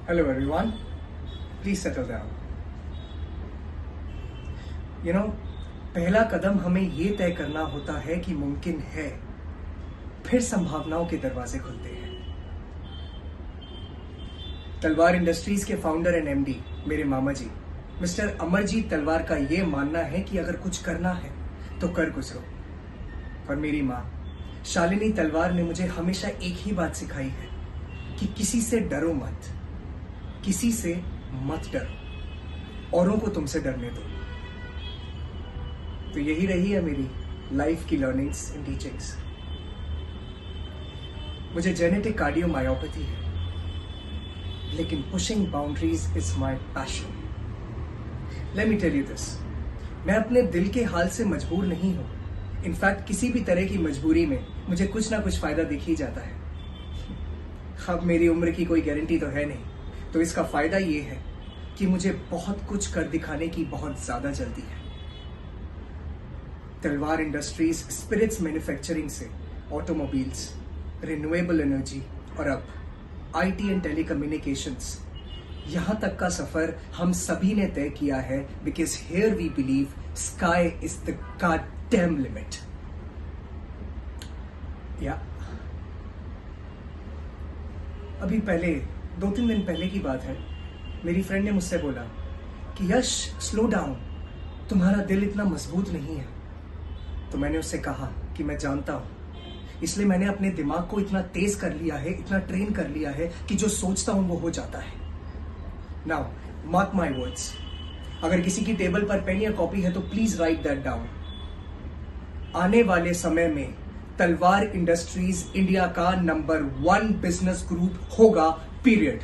Hello everyone, please settle down. पहला कदम हमें ये तय करना होता है कि मुमकिन है, फिर संभावनाओं के दरवाजे खुलते हैं। तलवार इंडस्ट्रीज के फाउंडर एंड एमडी मेरे मामा जी मिस्टर अमरजीत तलवार का ये मानना है कि अगर कुछ करना है तो कर गुजरो। और मेरी माँ शालिनी तलवार ने मुझे हमेशा एक ही बात सिखाई है कि किसी से डरो मत, किसी से मत डरो, औरों को तुमसे डरने दो। तो यही रही है मेरी लाइफ की लर्निंग्स एंड टीचिंग्स। मुझे जेनेटिक कार्डियोमायोपैथी है, लेकिन pushing boundaries is my passion. Let me tell you this, मैं अपने दिल के हाल से मजबूर नहीं हूं। इनफैक्ट किसी भी तरह की मजबूरी में मुझे कुछ ना कुछ फायदा दिख ही जाता है। अब मेरी उम्र की कोई गारंटी तो है नहीं, तो इसका फायदा ये है कि मुझे बहुत कुछ कर दिखाने की बहुत ज्यादा जल्दी है। तलवार इंडस्ट्रीज स्पिरिट्स मैन्युफैक्चरिंग से ऑटोमोबाइल्स, रिन्यूएबल एनर्जी और अब आईटी एंड टेलीकम्युनिकेशंस, यहां तक का सफर हम सभी ने तय किया है, because here we believe sky is the goddamn limit. या अभी पहले 2-3 दिन पहले की बात है, मेरी फ्रेंड ने मुझसे बोला कि यश स्लो डाउन, तुम्हारा दिल इतना मजबूत नहीं है। तो मैंने उससे कहा कि मैं जानता हूं, इसलिए मैंने अपने दिमाग को इतना तेज कर लिया है, इतना ट्रेन कर लिया है कि जो सोचता हूं वो हो जाता है। नाउ मार्क माई वर्ड्स, अगर किसी की टेबल पर पेन या कॉपी है तो प्लीज राइट दैट डाउन। आने वाले समय में तलवार इंडस्ट्रीज इंडिया का नंबर 1 बिजनेस ग्रुप होगा, पीरियड।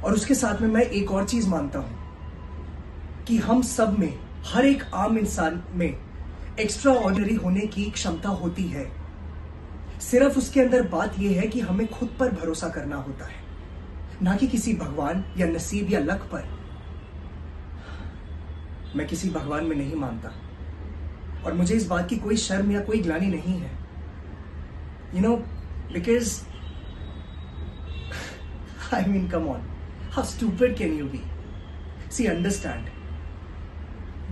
और उसके साथ में मैं एक और चीज मानता हूं कि हम सब में, हर एक आम इंसान में एक्स्ट्रा ऑर्डिनरी होने की क्षमता होती है। सिर्फ उसके अंदर बात यह है कि हमें खुद पर भरोसा करना होता है, ना कि किसी भगवान या नसीब या लक पर। मैं किसी भगवान में नहीं मानता और मुझे इस बात की कोई शर्म या कोई ग्लानि नहीं है। Because I mean come on, how stupid can you be? See understand,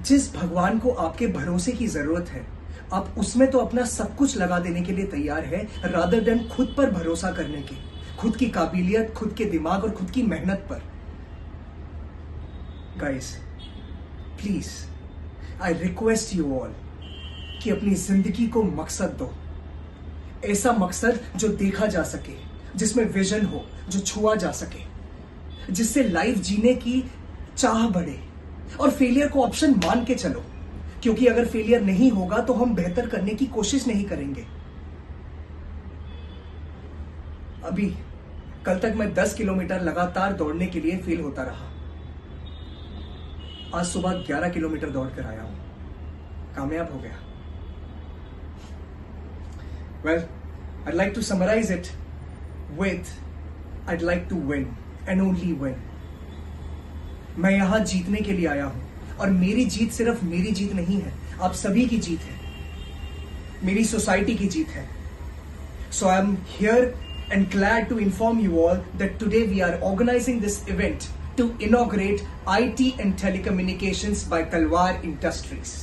जिस भगवान को आपके भरोसे की जरूरत है, आप उसमें तो अपना सब कुछ लगा देने के लिए तैयार है, रादर देन खुद पर भरोसा करने के, खुद की काबिलियत, खुद के दिमाग और खुद की मेहनत पर। Guys please, I request you all कि अपनी जिंदगी को मकसद दो। ऐसा मकसद जो देखा जा सके, जिसमें विजन हो, जो छुआ जा सके, जिससे लाइफ जीने की चाह बढ़े। और फेलियर को ऑप्शन मान के चलो, क्योंकि अगर फेलियर नहीं होगा तो हम बेहतर करने की कोशिश नहीं करेंगे। अभी कल तक मैं 10 किलोमीटर लगातार दौड़ने के लिए फेल होता रहा। आज सुबह 11 किलोमीटर दौड़ कर आया हूं, कामयाब हो गया। Well, I'd like to summarize it with I'd like to win and only win. मैं यहां जीतने के लिए आया हूं और मेरी जीत सिर्फ मेरी जीत नहीं है, आप सभी की जीत है, मेरी सोसाइटी की जीत है। So I'm here and glad to inform you all that today we are organizing this event to inaugurate IT and telecommunications by Talwar Industries.